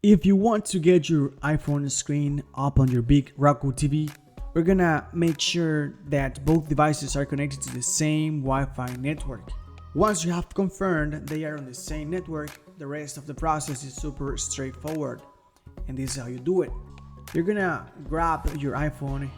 If you want to get your iPhone screen up on your big Roku TV, we're gonna make sure that both devices are connected to the same Wi-Fi network. Once you have confirmed they are on the same network, the rest of the process is super straightforward. And this is how you do it. You're gonna grab your iPhone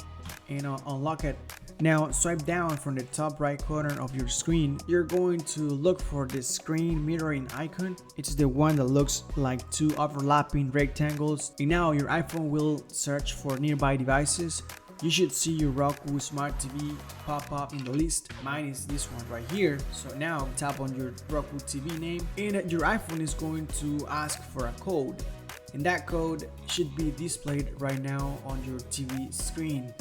and unlock it. Now swipe down from the top right corner of your screen. You're going to look for the screen mirroring icon. It's the one that looks like two overlapping rectangles. And now your iPhone will search for nearby devices. You should see your Roku Smart TV pop up in the list. Mine is this one right here. So now tap on your Roku TV name and your iPhone is going to ask for a code. And that code should be displayed right now on your TV screen,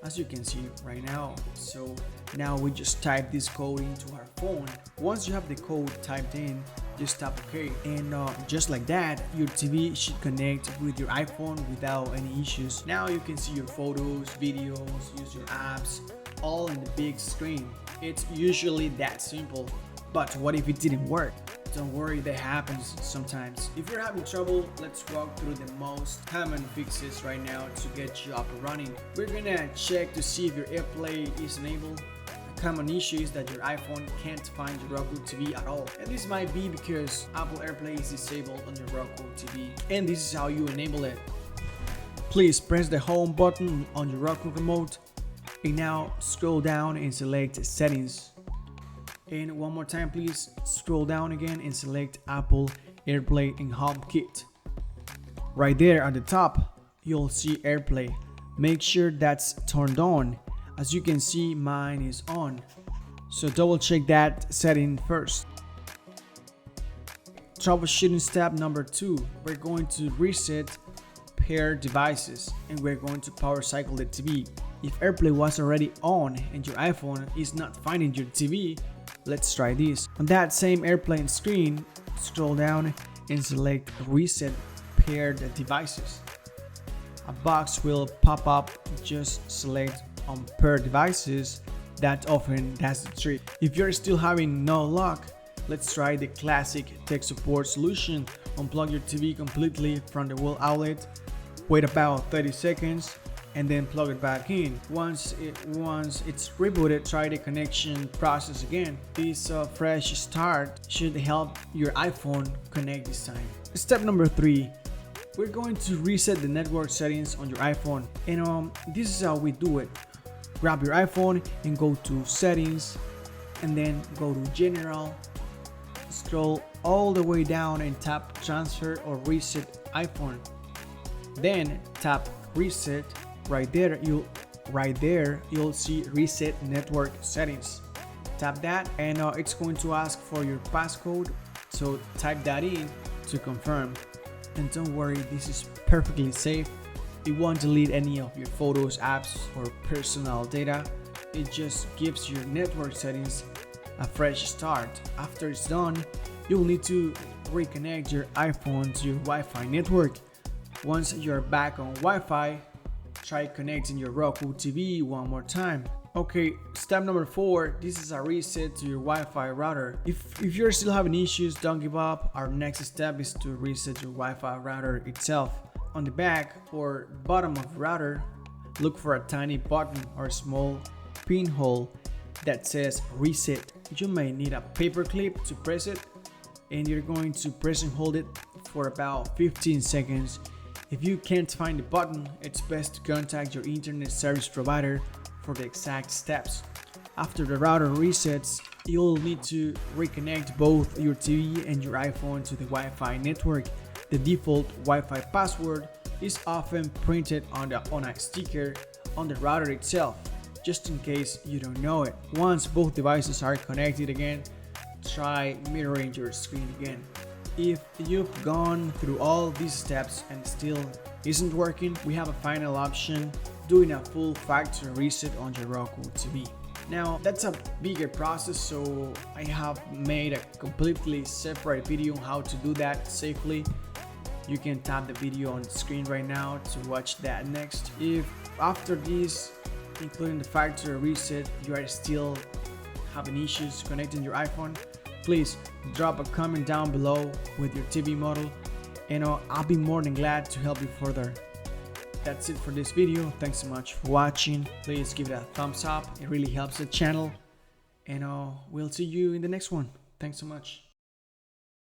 as you can see right now. So now we just type this code into our phone. Once you have the code typed in, just tap OK, and just like that, your TV should connect with your iPhone without any issues. Now you can see your photos, videos, use your apps, all in the big screen. It's usually that simple. But what if it didn't work? Don't worry, that happens sometimes. If you're having trouble, let's walk through the most common fixes right now to get you up and running. We're gonna check to see if your AirPlay is enabled. A common issue is that your iPhone can't find your Roku TV at all. And this might be because Apple AirPlay is disabled on your Roku TV. And this is how you enable it. Please press the home button on your Roku remote. And now scroll down and select settings. And one more time, please scroll down again and select Apple AirPlay and HomeKit. Right there at the top, you'll see AirPlay. Make sure that's turned on. As you can see, mine is on. So double check that setting first. Troubleshooting step number 2. We're going to reset paired devices and we're going to power cycle the TV. If AirPlay was already on and your iPhone is not finding your TV, let's try this. On that same AirPlay screen, scroll down and select Reset Paired Devices. A box will pop up. Just select on paired devices. That often does the trick. If you're still having no luck, let's try the classic tech support solution. Unplug your TV completely from the wall outlet. Wait about 30 seconds. And then plug it back in. Once it's rebooted, try the connection process again. This fresh start should help your iPhone connect this time. Step number 3, we're going to reset the network settings on your iPhone, and this is how we do it. Grab your iPhone and go to settings, and then go to general. Scroll all the way down and tap transfer or reset iPhone. Then tap reset. Right there you'll see reset network settings. Tap that and it's going to ask for your passcode, so type that in to confirm. And don't worry, this is perfectly safe. It won't delete any of your photos, apps or personal data. It just gives your network settings a fresh start. After it's done, you'll need to reconnect your iPhone to your Wi-Fi network. Once you're back on Wi-Fi, try connecting your Roku TV one more time. Okay, step number 4, this is a reset to your Wi-Fi router. If you're still having issues, don't give up. Our next step is to reset your Wi-Fi router itself. On the back or bottom of the router, look for a tiny button or small pinhole that says reset. You may need a paper clip to press it, and you're going to press and hold it for about 15 seconds. If you can't find the button, it's best to contact your internet service provider for the exact steps. After the router resets, you'll need to reconnect both your TV and your iPhone to the Wi-Fi network. The default Wi-Fi password is often printed on a sticker on the router itself, just in case you don't know it. Once both devices are connected again, try mirroring your screen again. If you've gone through all these steps and still isn't working, we have a final option, doing a full factory reset on your Roku TV. Now that's a bigger process, so I have made a completely separate video on how to do that safely. You can tap the video on the screen right now to watch that next. If after this, including the factory reset, you are still having issues connecting your iPhone, please drop a comment down below with your TV model and I'll be more than glad to help you further. That's it for this video. Thanks so much for watching. Please give it a thumbs up. It really helps the channel, and we'll see you in the next one. Thanks so much.